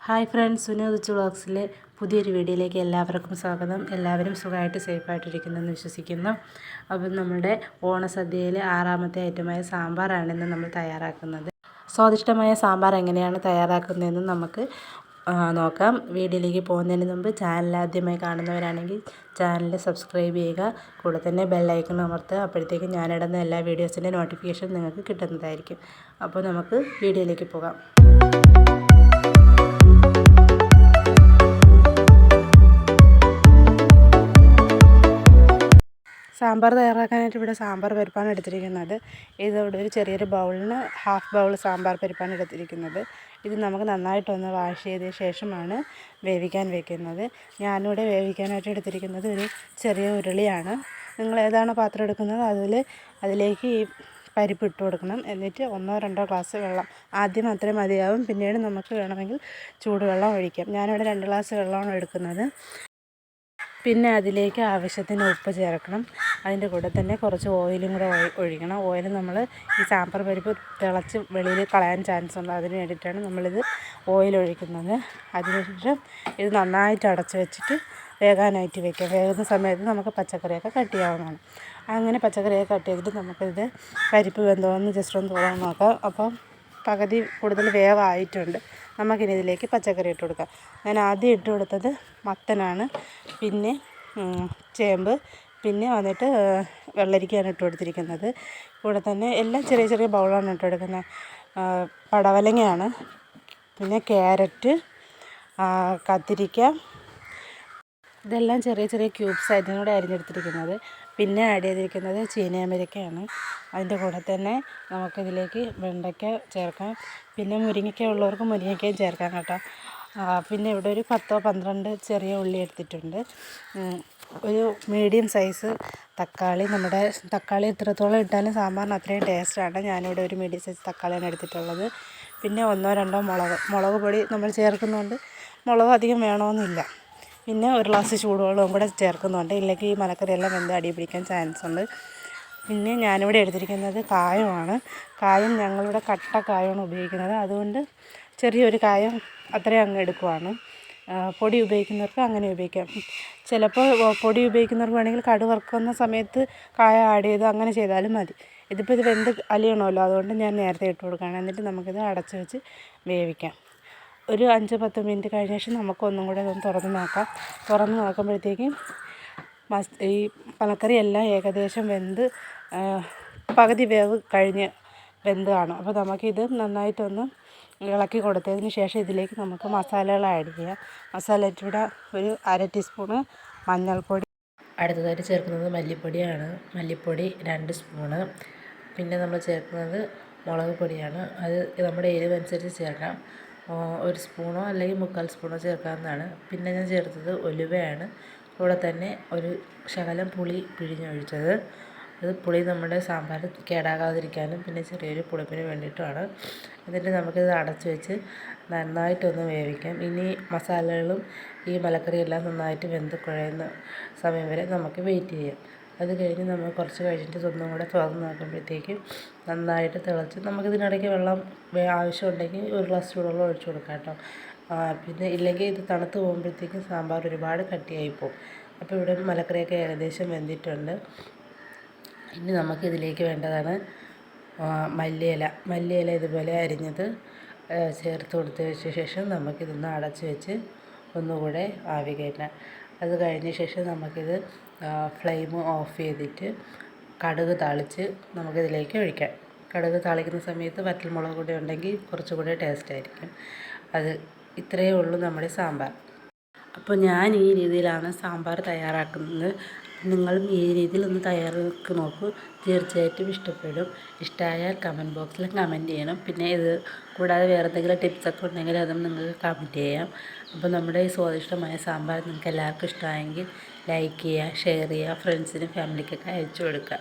Hi friends, സുനോദിച്ചു വ്ളോഗ്സിലെ പുതിയൊരു വീഡിയോയിലേക്ക് എല്ലാവർക്കും സ്വാഗതം. എല്ലാവരും സുഖമായിട്ട് സേഫായിട്ടിരിക്കുന്നെന്ന് വിശ്വസിക്കുന്നു. അപ്പം നമ്മുടെ ഓണസദ്യയിലെ 6ാമത്തെ ഐറ്റമായ സാമ്പാറാണ് ഇന്ന് നമ്മൾ തയ്യാറാക്കുന്നത്. സ്വാദിഷ്ടമായ സാമ്പാർ എങ്ങനെയാണ് തയ്യാറാക്കുന്നതെന്ന് നമുക്ക് നോക്കാം. വീഡിയോയിലേക്ക് പോകുന്നതിന് മുമ്പ് ചാനൽ ആദ്യമായി കാണുന്നവരാണെങ്കിൽ ചാനൽ സബ്സ്ക്രൈബ് ചെയ്യുക. കൂടെ തന്നെ ബെല്ലൈക്കൺ അമർത്തുക. അപ്പോഴത്തേക്കും ഞാനിടുന്ന എല്ലാ വീഡിയോസിൻ്റെ നോട്ടിഫിക്കേഷൻ നിങ്ങൾക്ക് കിട്ടുന്നതായിരിക്കും. അപ്പോൾ നമുക്ക് വീഡിയോയിലേക്ക് പോകാം. സാമ്പാർ തയ്യാറാക്കാനായിട്ട് ഇവിടെ സാമ്പാർ പരിപ്പാണ് എടുത്തിരിക്കുന്നത്. ഇതിവിടെ ഒരു ചെറിയൊരു ബൗളിന് ഹാഫ് ബൗൾ സാമ്പാർ പരിപ്പാണ് എടുത്തിരിക്കുന്നത്. ഇത് നമുക്ക് നന്നായിട്ടൊന്ന് വാഷ് ചെയ്ത ശേഷമാണ് വേവിക്കാൻ വെക്കുന്നത്. ഞാനിവിടെ വേവിക്കാനായിട്ട് എടുത്തിരിക്കുന്നത് ഒരു ചെറിയ ഉരുളിയാണ്. നിങ്ങൾ ഏതാണോ പാത്രം എടുക്കുന്നത് അതിലേക്ക് ഈ പരിപ്പ് ഇട്ട് കൊടുക്കണം. എന്നിട്ട് 1-2 ഗ്ലാസ് വെള്ളം, ആദ്യം അത്രയും മതിയാവും. പിന്നീട് നമുക്ക് വേണമെങ്കിൽ ചൂടുവെള്ളം ഒഴിക്കാം. ഞാനിവിടെ 2 ഗ്ലാസ് വെള്ളമാണ് എടുക്കുന്നത്. പിന്നെ അതിലേക്ക് ആവശ്യത്തിന് ഉപ്പ് ചേർക്കണം. അതിൻ്റെ കൂടെ തന്നെ കുറച്ച് ഓയിലും കൂടെ ഒഴിക്കണം. ഓയിൽ നമ്മൾ ഈ സാമ്പാർ പരിപ്പ് തിളച്ച് വെളിയിൽ കളയാൻ ചാൻസ് ഉണ്ട്. അതിന് വേണ്ടിയിട്ടാണ് നമ്മളിത് ഓയിൽ ഒഴിക്കുന്നത്. അതിനുശേഷം ഇത് നന്നായിട്ട് അടച്ച് വെച്ചിട്ട് വേകാനായിട്ട് വെക്കാം. വേകുന്ന സമയത്ത് നമുക്ക് പച്ചക്കറിയൊക്കെ കട്ട് ചെയ്യാവുന്നതാണ്. അങ്ങനെ പച്ചക്കറിയൊക്കെ കട്ട് ചെയ്തിട്ട് നമുക്കിത് പരിപ്പ് വെന്തോന്ന് ജസ്റ്റ് ഒന്ന് തുറന്ന് നോക്കാം. അപ്പം പകുതി കൂടുതൽ വേവായിട്ടുണ്ട്. നമുക്കിനി ഇതിലേക്ക് പച്ചക്കറി ഇട്ട് കൊടുക്കാം. ഞാൻ ആദ്യം ഇട്ട് കൊടുത്തത് മത്തനാണ്, പിന്നെ ചേമ്പ്, പിന്നെ വന്നിട്ട് വെള്ളരിക്കയാണ് ഇട്ട് കൊടുത്തിരിക്കുന്നത്. കൂടെ തന്നെ എല്ലാം ചെറിയ ചെറിയ ബൗളാണ് ഇട്ട് കൊടുക്കുന്നത്. പടവലങ്ങയാണ്, പിന്നെ ക്യാരറ്റ്, കത്തിരിക്ക, ഇതെല്ലാം ചെറിയ ചെറിയ ക്യൂബ്സ് ആയിട്ടും കൂടെ അരിഞ്ഞെടുത്തിരിക്കുന്നത്. പിന്നെ ആഡ് ചെയ്തിരിക്കുന്നത് ചീനയമരിക്കയാണ്. അതിൻ്റെ കൂടെ തന്നെ നമുക്കിതിലേക്ക് വെണ്ടയ്ക്ക ചേർക്കാം. പിന്നെ മുരിങ്ങയ്ക്ക ഉള്ളവർക്ക് മുരിങ്ങയ്ക്കയും ചേർക്കാം കേട്ടോ. പിന്നെ ഇവിടെ ഒരു 10-12 ചെറിയ ഉള്ളി എടുത്തിട്ടുണ്ട്. ഒരു മീഡിയം സൈസ് തക്കാളി. നമ്മുടെ തക്കാളി എത്രത്തോളം ഇട്ടാലും സാമ്പാറിന് അത്രയും ടേസ്റ്റാണ്. ഞാനിവിടെ ഒരു മീഡിയം സൈസ് തക്കാളിയാണ് എടുത്തിട്ടുള്ളത്. പിന്നെ 1-2 മുളക് പൊടി നമ്മൾ ചേർക്കുന്നുണ്ട്. മുളക് അധികം വേണമെന്നില്ല. പിന്നെ ഒരു ഗ്ലാസ് ചൂടുവെള്ളവും കൂടെ ചേർക്കുന്നുണ്ട്. ഇല്ലെങ്കിൽ ഈ മലക്കറിയെല്ലാം വെന്ത് അടി പിടിക്കാൻ ചാൻസ് ഉണ്ട്. പിന്നെ ഞാനിവിടെ എടുത്തിരിക്കുന്നത് കായമാണ്. കായം ഞങ്ങളിവിടെ കട്ട കായമാണ് ഉപയോഗിക്കുന്നത്. അതുകൊണ്ട് ചെറിയൊരു കായം അത്രയും അങ്ങ് എടുക്കുവാണ്. പൊടി ഉപയോഗിക്കുന്നവർക്ക് അങ്ങനെ ഉപയോഗിക്കാം. ചിലപ്പോൾ പൊടി ഉപയോഗിക്കുന്നവർക്ക് വേണമെങ്കിൽ കടുക് വറുക്കുന്ന സമയത്ത് കായ ആഡ് ചെയ്ത് അങ്ങനെ ചെയ്താലും മതി. ഇതിപ്പോൾ ഇത് വെന്ത് അലിയണമല്ലോ, അതുകൊണ്ട് ഞാൻ നേരത്തെ ഇട്ട് കൊടുക്കുകയാണ്. എന്നിട്ട് നമുക്കിത് അടച്ച് വെച്ച് വേവിക്കാം. ഒരു 5-10 മിനിറ്റ് കഴിഞ്ഞ ശേഷം നമുക്കൊന്നും കൂടെ ഒന്ന് തുറന്ന് നോക്കുമ്പോഴത്തേക്കും ഈ മലക്കറി എല്ലാം ഏകദേശം വെന്ത് പകുതി വേവ് കഴിഞ്ഞ് വെന്ത് കാണും. അപ്പോൾ നമുക്കിത് നന്നായിട്ടൊന്ന് ഇളക്കി കൊടുത്തതിന് ശേഷം ഇതിലേക്ക് നമുക്ക് മസാലകൾ ആഡ് ചെയ്യാം. മസാലയ്ക്ക് ഇവിടെ ഒരു 1/2 ടീസ്പൂണ് മഞ്ഞൾപ്പൊടി, അടുത്തതായിട്ട് ചേർക്കുന്നത് മല്ലിപ്പൊടിയാണ്. മല്ലിപ്പൊടി 2 സ്പൂണ്. പിന്നെ നമ്മൾ ചേർക്കുന്നത് മുളക് പൊടിയാണ്. അത് നമ്മുടെ എരിവനുസരിച്ച് ചേർക്കാം. 1 സ്പൂണോ അല്ലെങ്കിൽ 3/4 സ്പൂണോ ചേർക്കാവുന്നതാണ്. പിന്നെ ഞാൻ ചേർത്തത് ഉലുവയാണ്. കൂടെ തന്നെ ഒരു ശകലം പുളി പിഴിഞ്ഞൊഴിച്ചത്. അത് പുളി നമ്മുടെ സാമ്പാർ കേടാകാതിരിക്കാനും പിന്നെ ചെറിയൊരു പുളിപ്പിന് വേണ്ടിയിട്ടുമാണ്. എന്നിട്ട് നമുക്കിത് അടച്ച് വെച്ച് നന്നായിട്ടൊന്ന് വേവിക്കാം. ഇനി മസാലകളും ഈ മലക്കറിയെല്ലാം നന്നായിട്ട് വെന്ത് കുഴയുന്ന സമയം വരെ നമുക്ക് വെയിറ്റ് ചെയ്യാം. അത് കഴിഞ്ഞ് നമ്മൾ കുറച്ച് കഴിഞ്ഞിട്ട് ഒന്നും കൂടെ തുറന്ന് നോക്കുമ്പോഴത്തേക്കും നന്നായിട്ട് തിളച്ച്, നമുക്കിതിനിടയ്ക്ക് വെള്ളം ആവശ്യമുണ്ടെങ്കിൽ ഒരു ഗ്ലാസ് ചൂടുവെള്ളം ഒഴിച്ച് കൊടുക്കാം കേട്ടോ. പിന്നെ ഇല്ലെങ്കിൽ ഇത് തണുത്ത് പോകുമ്പോഴത്തേക്കും സാമ്പാർ ഒരുപാട് കട്ടിയായി പോകും. അപ്പോൾ ഇവിടെ മലക്കറിയൊക്കെ ഏകദേശം വെന്തിട്ടുണ്ട്. ഇനി നമുക്കിതിലേക്ക് വേണ്ടതാണ് മല്ലിയില ഇതുപോലെ അരിഞ്ഞത് ചേർത്ത് കൊടുത്തതിന് ശേഷം നമുക്കിതൊന്ന് അടച്ച് വെച്ച് ഒന്നുകൂടെ ആവി കയറ്റാം. അത് കഴിഞ്ഞ ശേഷം നമുക്കിത് ഫ്ലെയിം ഓഫ് ചെയ്തിട്ട് കടുക് താളിച്ച് നമുക്കിതിലേക്ക് ഒഴിക്കാം. കടുക് താളിക്കുന്ന സമയത്ത് വറ്റൽമുളക് കൂടെ ഉണ്ടെങ്കിൽ കുറച്ചുകൂടെ ടേസ്റ്റ് ആയിരിക്കും. അത് ഇത്രയേ ഉള്ളൂ നമ്മുടെ സാമ്പാർ. അപ്പോൾ ഞാൻ ഈ രീതിയിലാണ് സാമ്പാർ തയ്യാറാക്കുന്നത്. നിങ്ങളും ഈ രീതിയിൽ ഒന്ന് തയ്യാറാക്കി നോക്കൂ. തീർച്ചയായിട്ടും ഇഷ്ടപ്പെടും. ഇഷ്ടമായാൽ കമൻറ്റ് ബോക്സിൽ കമൻറ്റ് ചെയ്യണം. പിന്നെ ഇത് കൂടാതെ വേറെ എന്തെങ്കിലും ടിപ്സൊക്കെ ഉണ്ടെങ്കിൽ അതും നിങ്ങൾക്ക് കമൻറ്റ് ചെയ്യാം. അപ്പോൾ നമ്മുടെ ഈ സ്വാദിഷ്ടമായ സാമ്പാർ നിങ്ങൾക്ക് എല്ലാവർക്കും ഇഷ്ടമായെങ്കിൽ ലൈക്ക് ചെയ്യുക, ഷെയർ ചെയ്യുക, ഫ്രണ്ട്സിനും ഫാമിലിക്കൊക്കെ അയച്ചു കൊടുക്കുക.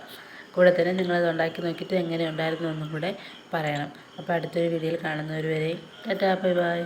കൂടെ തന്നെ നിങ്ങളത് ഉണ്ടാക്കി നോക്കിയിട്ട് എങ്ങനെ ഉണ്ടായിരുന്നു എന്നും കൂടെ പറയണം. അപ്പോൾ അടുത്തൊരു വീഡിയോയിൽ കാണുന്നവർ വരെ ടാറ്റാ, ബൈ ബൈ.